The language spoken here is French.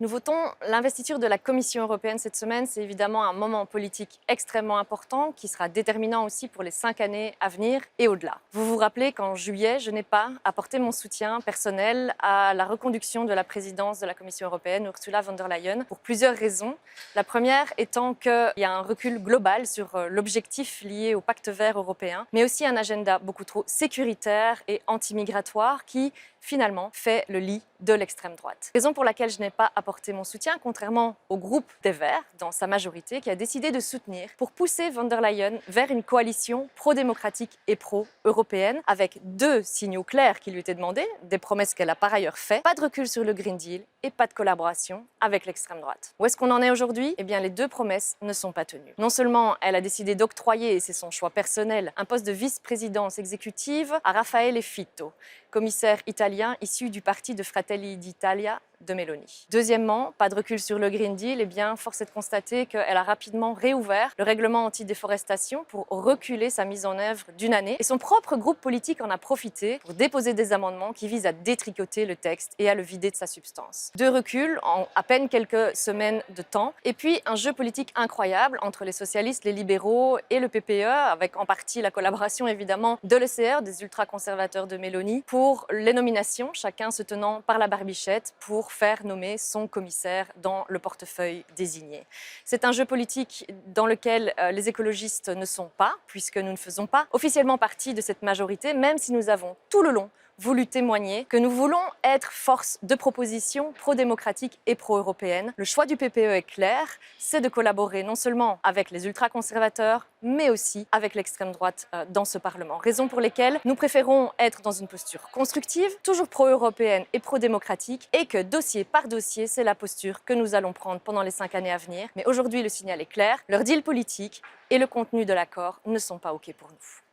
Nous votons l'investiture de la Commission européenne cette semaine. C'est évidemment un moment politique extrêmement important qui sera déterminant aussi pour les 5 années à venir et au-delà. Vous vous rappelez qu'en juillet, je n'ai pas apporté mon soutien personnel à la reconduction de la présidence de la Commission européenne, Ursula von der Leyen, pour plusieurs raisons. La première étant qu'il y a un recul global sur l'objectif lié au pacte vert européen, mais aussi un agenda beaucoup trop sécuritaire et anti-migratoire qui, finalement, fait le lit de l'extrême droite. Raison pour laquelle je n'ai pas apporté mon soutien, contrairement au groupe des Verts, dans sa majorité, qui a décidé de soutenir pour pousser von der Leyen vers une coalition pro-démocratique et pro-européenne, avec 2 signaux clairs qui lui étaient demandés, des promesses qu'elle a par ailleurs faites, pas de recul sur le Green Deal et pas de collaboration avec l'extrême droite. Où est-ce qu'on en est aujourd'hui? Eh bien, les 2 promesses ne sont pas tenues. Non seulement elle a décidé d'octroyer, et c'est son choix personnel, un poste de vice-présidence exécutive à Raffaele Fitto, commissaire italien issu du parti de Fratelli d'Italia de Meloni. Deuxièmement, pas de recul sur le Green Deal, eh bien, force est de constater qu'elle a rapidement réouvert le règlement anti-déforestation pour reculer sa mise en œuvre d'1 année. Et son propre groupe politique en a profité pour déposer des amendements qui visent à détricoter le texte et à le vider de sa substance. 2 reculs en à peine quelques semaines de temps. Et puis, un jeu politique incroyable entre les socialistes, les libéraux et le PPE, avec en partie la collaboration évidemment de l'ECR, des ultra-conservateurs de Meloni, pour les nominations, chacun se tenant par la barbichette pour faire nommer son commissaire dans le portefeuille désigné. C'est un jeu politique dans lequel les écologistes ne sont pas, puisque nous ne faisons pas officiellement partie de cette majorité, même si nous avons tout le long voulu témoigner que nous voulons être force de proposition pro-démocratique et pro-européenne. Le choix du PPE est clair, c'est de collaborer non seulement avec les ultra-conservateurs, mais aussi avec l'extrême droite dans ce Parlement. Raison pour lesquelles nous préférons être dans une posture constructive, toujours pro-européenne et pro-démocratique, et que dossier par dossier, c'est la posture que nous allons prendre pendant les 5 années à venir. Mais aujourd'hui, le signal est clair, leur deal politique et le contenu de l'accord ne sont pas OK pour nous.